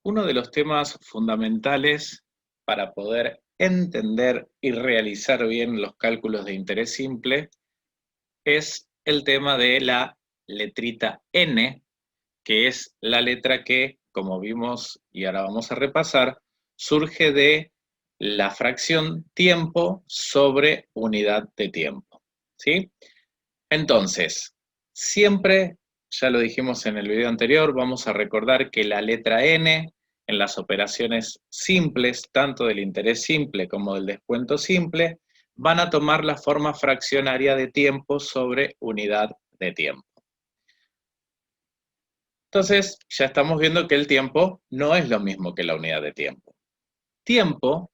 Uno de los temas fundamentales para poder entender y realizar bien los cálculos de interés simple es el tema de la letrita n, que es la letra que, como vimos y ahora vamos a repasar, surge de la fracción tiempo sobre unidad de tiempo, ¿sí? Entonces, siempre, ya lo dijimos en el video anterior, vamos a recordar que la letra n en las operaciones simples, tanto del interés simple como del descuento simple, van a tomar la forma fraccionaria de tiempo sobre unidad de tiempo. Entonces, ya estamos viendo que el tiempo no es lo mismo que la unidad de tiempo. Tiempo,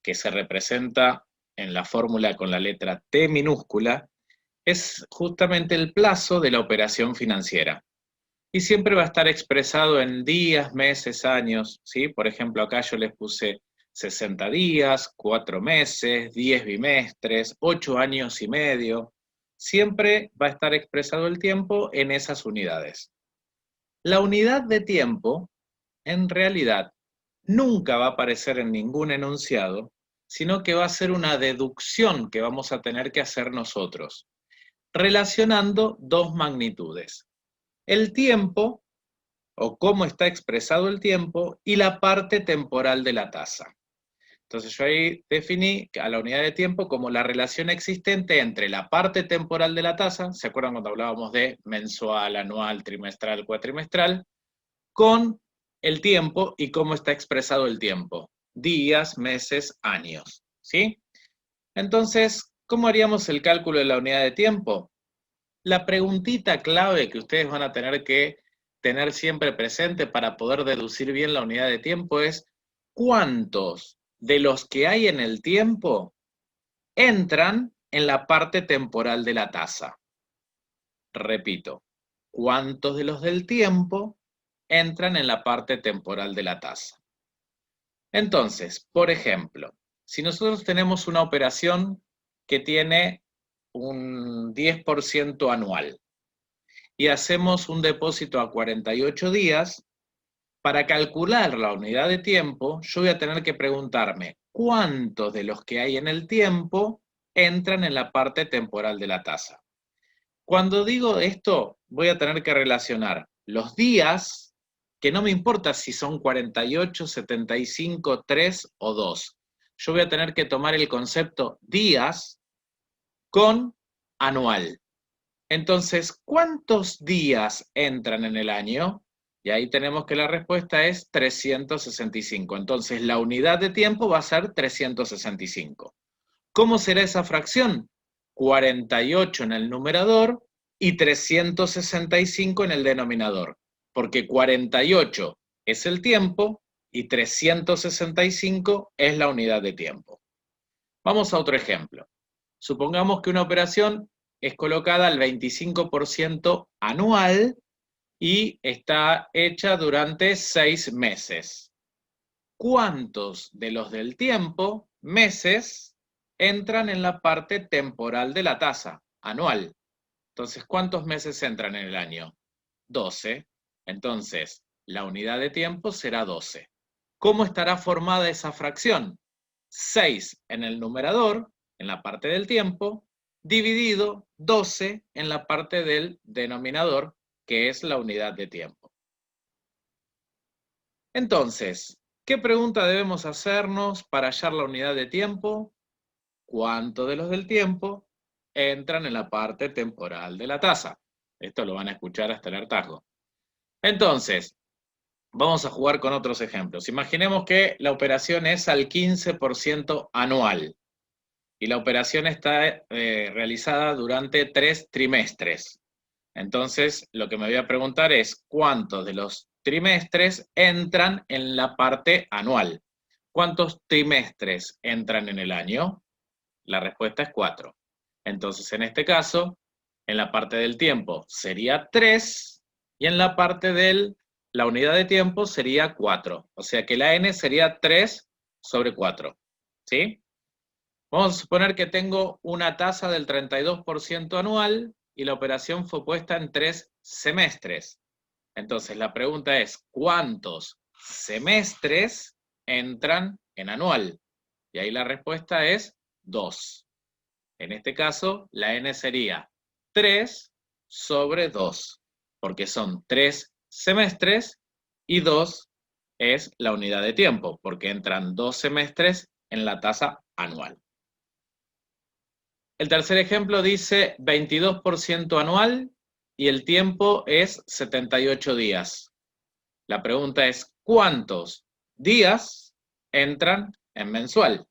que se representa en la fórmula con la letra T minúscula, es justamente el plazo de la operación financiera. Y siempre va a estar expresado en días, meses, años, ¿sí? Por ejemplo, acá yo les puse 60 días, 4 meses, 10 bimestres, 8 años y medio. Siempre va a estar expresado el tiempo en esas unidades. La unidad de tiempo, en realidad, nunca va a aparecer en ningún enunciado, sino que va a ser una deducción que vamos a tener que hacer nosotros, relacionando dos magnitudes: el tiempo, o cómo está expresado el tiempo, y la parte temporal de la tasa. Entonces yo ahí definí a la unidad de tiempo como la relación existente entre la parte temporal de la tasa, ¿se acuerdan cuando hablábamos de mensual, anual, trimestral, cuatrimestral? Con el tiempo y cómo está expresado el tiempo: días, meses, años, ¿sí? Entonces, ¿cómo haríamos el cálculo de la unidad de tiempo? La preguntita clave que ustedes van a tener que tener siempre presente para poder deducir bien la unidad de tiempo es: ¿cuántos de los que hay en el tiempo entran en la parte temporal de la tasa? Repito, ¿cuántos de los del tiempo entran en la parte temporal de la tasa? Entonces, por ejemplo, si nosotros tenemos una operación que tiene un 10% anual y hacemos un depósito a 48 días, para calcular la unidad de tiempo, yo voy a tener que preguntarme cuántos de los que hay en el tiempo entran en la parte temporal de la tasa. Cuando digo esto, voy a tener que relacionar los días, que no me importa si son 48, 75, 3 o 2. Yo voy a tener que tomar el concepto días con anual. Entonces, ¿cuántos días entran en el año? Y ahí tenemos que la respuesta es 365. Entonces, la unidad de tiempo va a ser 365. ¿Cómo será esa fracción? 48 en el numerador y 365 en el denominador, porque 48 es el tiempo y 365 es la unidad de tiempo. Vamos a otro ejemplo. Supongamos que una operación es colocada al 25% anual y está hecha durante 6 meses. ¿Cuántos de los del tiempo, meses, entran en la parte temporal de la tasa, anual? Entonces, ¿cuántos meses entran en el año? 12. Entonces, la unidad de tiempo será 12. ¿Cómo estará formada esa fracción? 6 en el numerador, en la parte del tiempo, dividido 12 en la parte del denominador, que es la unidad de tiempo. Entonces, ¿qué pregunta debemos hacernos para hallar la unidad de tiempo? ¿Cuántos de los del tiempo entran en la parte temporal de la tasa? Esto lo van a escuchar hasta el hartazgo. Entonces, vamos a jugar con otros ejemplos. Imaginemos que la operación es al 15% anual y la operación está realizada durante 3 trimestres. Entonces, lo que me voy a preguntar es cuántos de los trimestres entran en la parte anual. ¿Cuántos trimestres entran en el año? La respuesta es 4. Entonces, en este caso, en la parte del tiempo sería 3 y en la parte de la unidad de tiempo sería 4. O sea que la n sería 3 sobre 4. ¿Sí? Vamos a suponer que tengo una tasa del 32% anual y la operación fue puesta en 3 semestres. Entonces la pregunta es, ¿cuántos semestres entran en anual? Y ahí la respuesta es 2. En este caso, la n sería 3 sobre 2, porque son 3 semestres y 2 es la unidad de tiempo, porque entran 2 semestres en la tasa anual. El tercer ejemplo dice 22% anual y el tiempo es 78 días. La pregunta es, ¿cuántos días entran en mensual?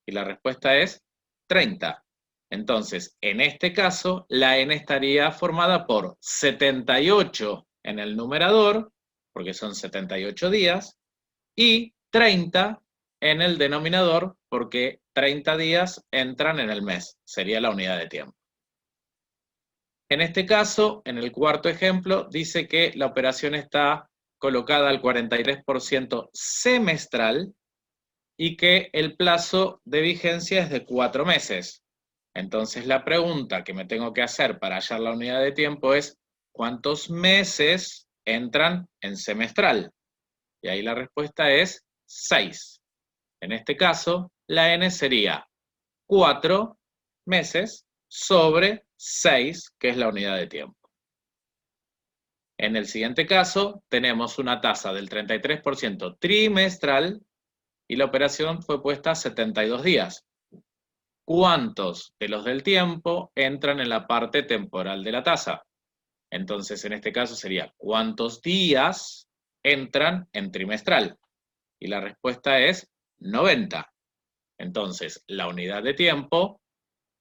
Y la respuesta es 30. Entonces, en este caso, la n estaría formada por 78 en el numerador, porque son 78 días, y 30 en el denominador, porque 30 días entran en el mes, sería la unidad de tiempo. En este caso, en el cuarto ejemplo, dice que la operación está colocada al 43% semestral y que el plazo de vigencia es de 4 meses. Entonces la pregunta que me tengo que hacer para hallar la unidad de tiempo es ¿cuántos meses entran en semestral? Y ahí la respuesta es 6. En este caso, la n sería 4 meses sobre 6, que es la unidad de tiempo. En el siguiente caso, tenemos una tasa del 33% trimestral y la operación fue puesta a 72 días. ¿Cuántos de los del tiempo entran en la parte temporal de la tasa? Entonces, en este caso sería, ¿cuántos días entran en trimestral? Y la respuesta es 90. Entonces, la unidad de tiempo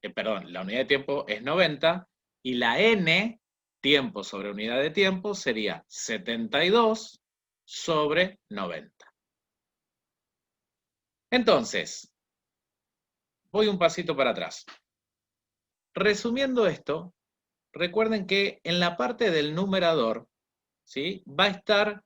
es 90 y la n, tiempo sobre unidad de tiempo, sería 72 sobre 90. Entonces, voy un pasito para atrás. Resumiendo esto, recuerden que en la parte del numerador, ¿sí?, va a estar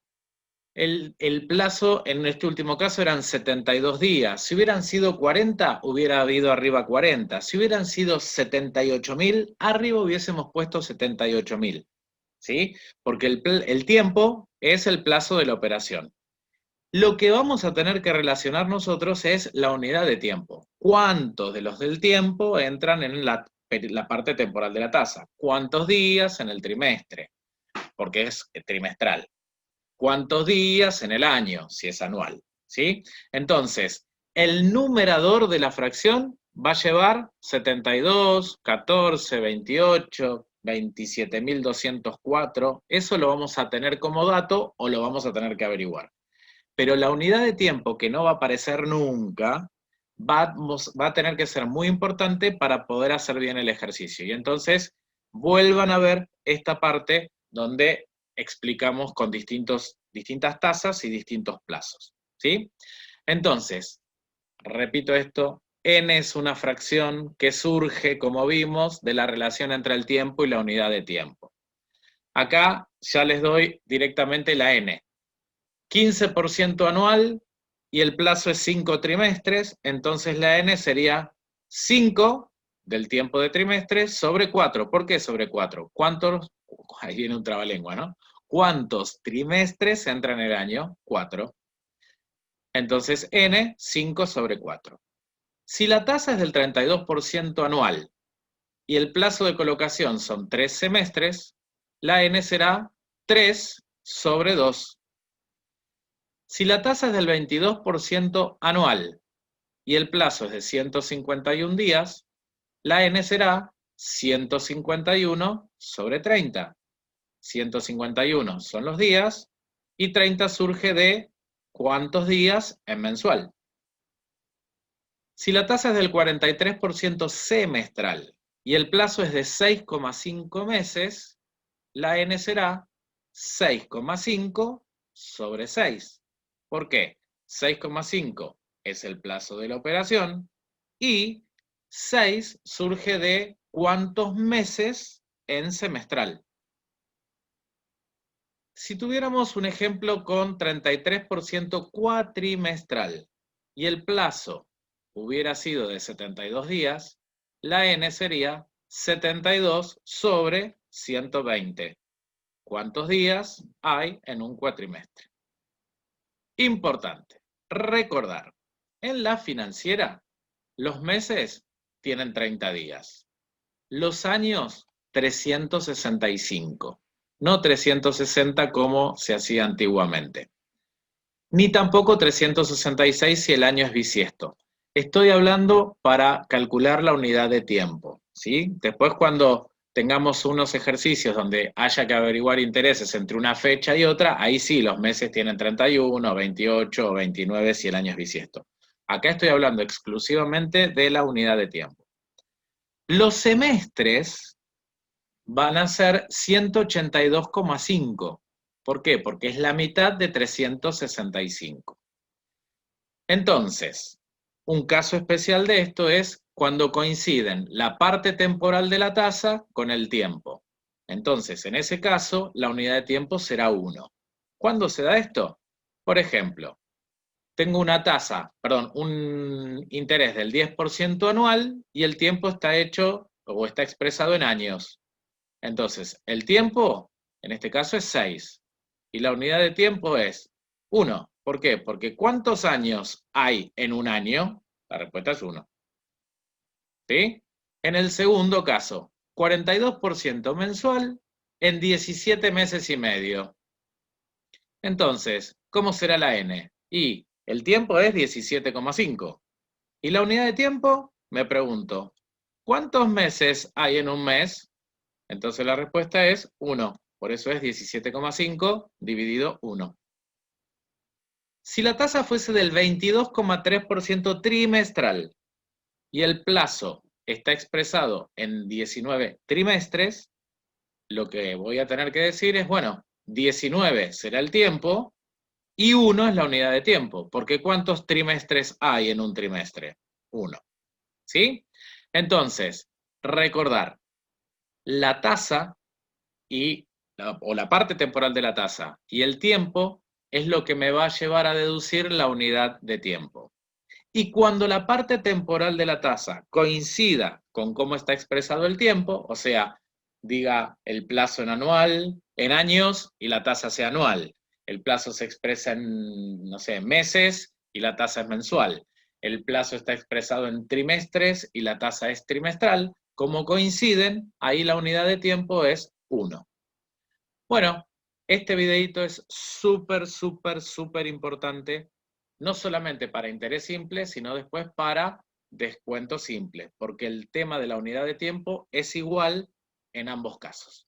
el plazo, en este último caso eran 72 días. Si hubieran sido 40, hubiera habido arriba 40. Si hubieran sido 78.000, arriba hubiésemos puesto 78.000. ¿Sí? Porque el tiempo es el plazo de la operación. Lo que vamos a tener que relacionar nosotros es la unidad de tiempo. ¿Cuántos de los del tiempo entran en la parte temporal de la tasa? ¿Cuántos días en el trimestre? Porque es trimestral. ¿Cuántos días en el año? Si es anual. ¿Sí? Entonces, el numerador de la fracción va a llevar 72, 14, 28, 27.204. Eso lo vamos a tener como dato o lo vamos a tener que averiguar. Pero la unidad de tiempo, que no va a aparecer nunca, va a tener que ser muy importante para poder hacer bien el ejercicio. Y entonces, vuelvan a ver esta parte donde explicamos con distintas tasas y distintos plazos. ¿Sí? Entonces, repito esto, n es una fracción que surge, como vimos, de la relación entre el tiempo y la unidad de tiempo. Acá ya les doy directamente la n. 15% anual y el plazo es 5 trimestres, entonces la n sería 5 del tiempo de trimestre sobre 4. ¿Por qué sobre 4? ¿Cuántos? Ahí viene un trabalengua, ¿no? ¿Cuántos trimestres entran en el año? 4. Entonces n, 5 sobre 4. Si la tasa es del 32% anual y el plazo de colocación son 3 semestres, la n será 3 sobre 2. Si la tasa es del 22% anual y el plazo es de 151 días, la n será 151 sobre 30. 151 son los días y 30 surge de ¿cuántos días en mensual? Si la tasa es del 43% semestral y el plazo es de 6,5 meses, la n será 6,5 sobre 6. ¿Por qué? 6,5 es el plazo de la operación y 6 surge de ¿cuántos meses en semestral? Si tuviéramos un ejemplo con 33% cuatrimestral y el plazo hubiera sido de 72 días, la n sería 72 sobre 120. ¿Cuántos días hay en un cuatrimestre? Importante, recordar, en la financiera, los meses tienen 30 días, los años 365, no 360 como se hacía antiguamente, ni tampoco 366 si el año es bisiesto. Estoy hablando para calcular la unidad de tiempo, ¿sí? Después cuando tengamos unos ejercicios donde haya que averiguar intereses entre una fecha y otra, ahí sí los meses tienen 31, 28 o 29 si el año es bisiesto. Acá estoy hablando exclusivamente de la unidad de tiempo. Los semestres van a ser 182,5. ¿Por qué? Porque es la mitad de 365. Entonces, un caso especial de esto es cuando coinciden la parte temporal de la tasa con el tiempo. Entonces, en ese caso, la unidad de tiempo será 1. ¿Cuándo se da esto? Por ejemplo, tengo un interés del 10% anual y el tiempo está hecho o está expresado en años. Entonces, el tiempo, en este caso, es 6. Y la unidad de tiempo es 1. ¿Por qué? Porque ¿cuántos años hay en un año? La respuesta es 1. ¿Sí? En el segundo caso, 42% mensual en 17 meses y medio. Entonces, ¿cómo será la N? Y el tiempo es 17,5. ¿Y la unidad de tiempo? Me pregunto, ¿cuántos meses hay en un mes? Entonces la respuesta es 1. Por eso es 17,5 dividido 1. Si la tasa fuese del 22,3% trimestral y el plazo está expresado en 19 trimestres, lo que voy a tener que decir es, bueno, 19 será el tiempo y 1 es la unidad de tiempo, porque ¿cuántos trimestres hay en un trimestre? 1. ¿Sí? Entonces, recordar, la tasa o la parte temporal de la tasa y el tiempo es lo que me va a llevar a deducir la unidad de tiempo. Y cuando la parte temporal de la tasa coincida con cómo está expresado el tiempo, o sea, diga el plazo en anual, en años y la tasa sea anual. El plazo se expresa en, no sé, meses y la tasa es mensual. El plazo está expresado en trimestres y la tasa es trimestral. Como coinciden, ahí la unidad de tiempo es 1. Bueno, este videito es súper, súper, súper importante, no solamente para interés simple, sino después para descuento simple, porque el tema de la unidad de tiempo es igual en ambos casos.